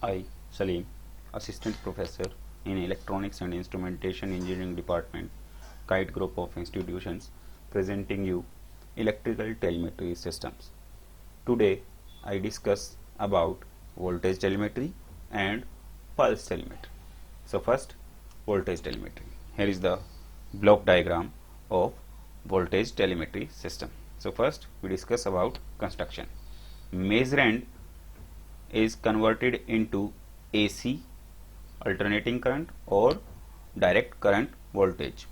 I, Salim, Assistant Professor in Electronics and Instrumentation Engineering Department, Kite Group of Institutions, presenting you Electrical Telemetry Systems. Today, I discuss about voltage telemetry and pulse telemetry. So first, voltage telemetry. Here is the block diagram of voltage telemetry system. So first, we discuss about construction. Measurand is converted into AC, alternating current, or direct current voltage.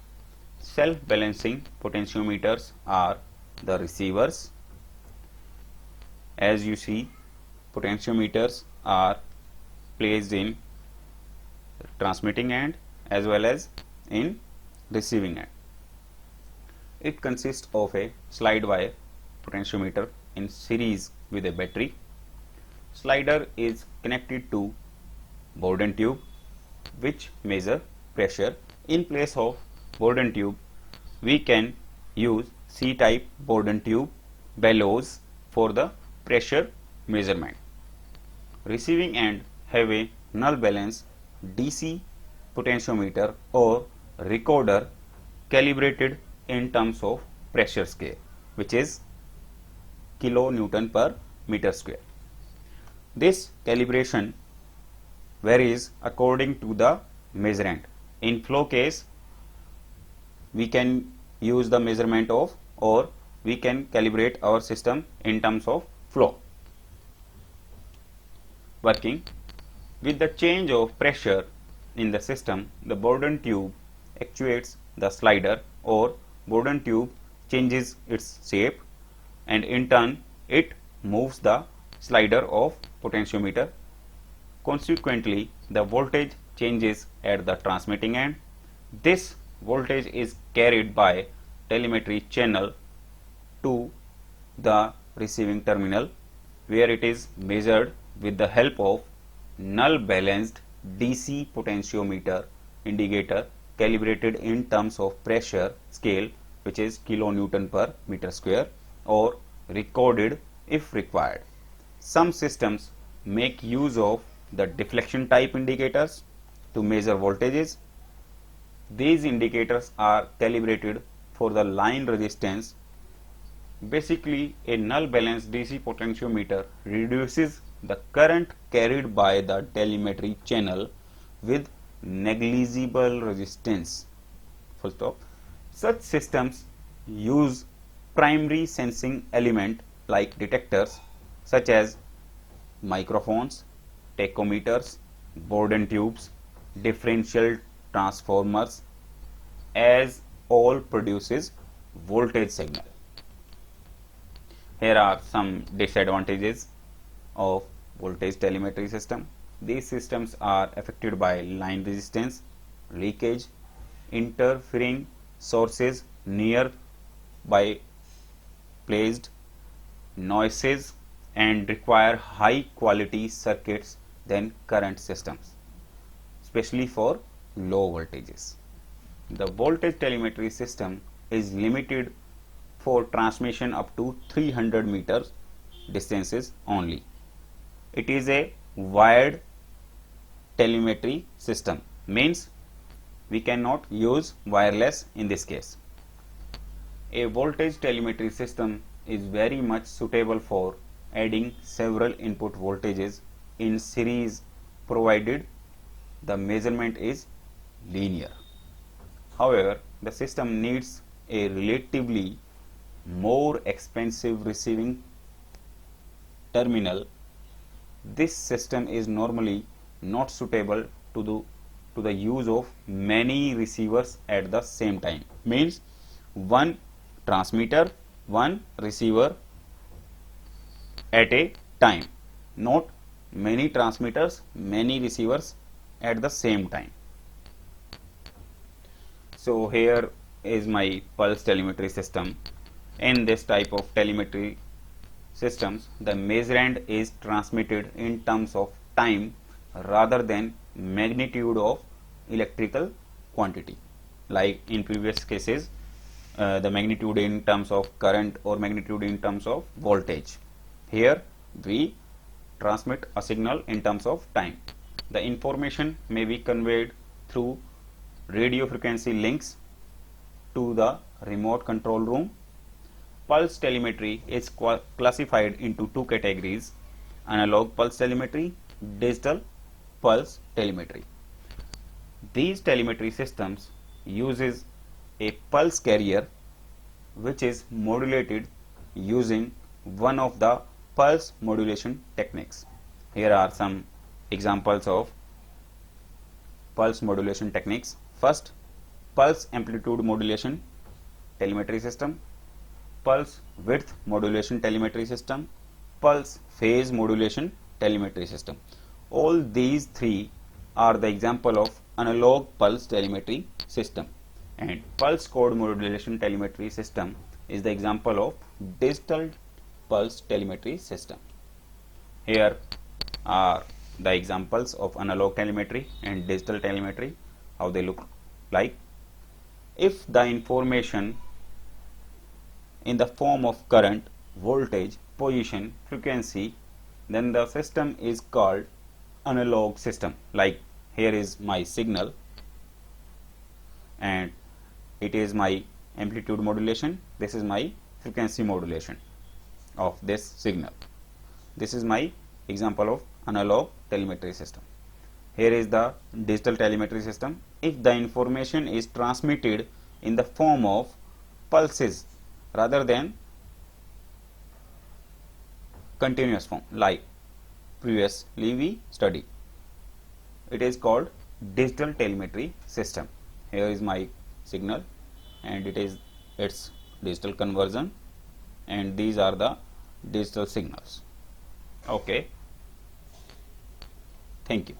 Self-balancing potentiometers are the receivers. As you see, potentiometers are placed in transmitting end as well as in receiving end. It consists of a slide wire potentiometer in series with a battery. Slider is connected to Bourdon tube which measure pressure. In place of Bourdon tube, we can use C-type Bourdon tube bellows for the pressure measurement. Receiving end have a null balance DC potentiometer or recorder calibrated in terms of pressure scale, which is kilonewton per meter square. This calibration varies according to the measurand. In flow case, we can use the measurement of, or we can calibrate our system in terms of flow. Working with the change of pressure in the system, the Bourdon tube actuates the slider, or Bourdon tube changes its shape, and in turn it moves the slider of potentiometer. Consequently, the voltage changes at the transmitting end. This voltage is carried by telemetry channel to the receiving terminal, where it is measured with the help of null balanced DC potentiometer indicator calibrated in terms of pressure scale, which is kilonewton per meter square, or recorded if required. Some systems make use of the deflection type indicators to measure voltages. These indicators are calibrated for the line resistance. Basically, a null balanced DC potentiometer reduces the current carried by the telemetry channel with negligible resistance. Full stop. Such systems use primary sensing element like detectors such as microphones, tachometers, Bourdon tubes, differential transformers, as all produces voltage signal. Here are some disadvantages of voltage telemetry system. These systems are affected by line resistance, leakage, interfering sources near by placed, noises, and require high quality circuits than current systems, especially for low voltages. The voltage telemetry system is limited for transmission up to 300 meters distances only. It is a wired telemetry system, means we cannot use wireless in this case. A voltage telemetry system is very much suitable for adding several input voltages in series, provided the measurement is linear. However, the system needs a relatively more expensive receiving terminal. This system is normally not suitable to the use of many receivers at the same time, means one transmitter, one receiver at a time, not many transmitters, many receivers at the same time. So here is my pulse telemetry system. In this type of telemetry systems, the measurand is transmitted in terms of time rather than magnitude of electrical quantity. Like in previous cases, the magnitude in terms of current or magnitude in terms of voltage. Here we transmit a signal in terms of time. The information may be conveyed through radio frequency links to the remote control room. Pulse telemetry is classified into two categories: analog pulse telemetry, digital pulse telemetry. These telemetry systems uses a pulse carrier which is modulated using one of the pulse modulation techniques. Here are some examples of pulse modulation techniques. First, pulse amplitude modulation telemetry system, pulse width modulation telemetry system, pulse phase modulation telemetry system. All these three are the example of analog pulse telemetry system, and pulse code modulation telemetry system is the example of digital pulse telemetry system. Here are the examples of analog telemetry and digital telemetry, how they look like. If the information in the form of current, voltage, position, frequency, then the system is called analog system. Like here is my signal and it is my amplitude modulation, this is my frequency modulation of this signal. This is my example of analog telemetry system. Here is the digital telemetry system. If the information is transmitted in the form of pulses rather than continuous form, like previously we studied, it is called digital telemetry system. Here is my signal and it is its digital conversion, and these are the digital signals. Okay, thank you.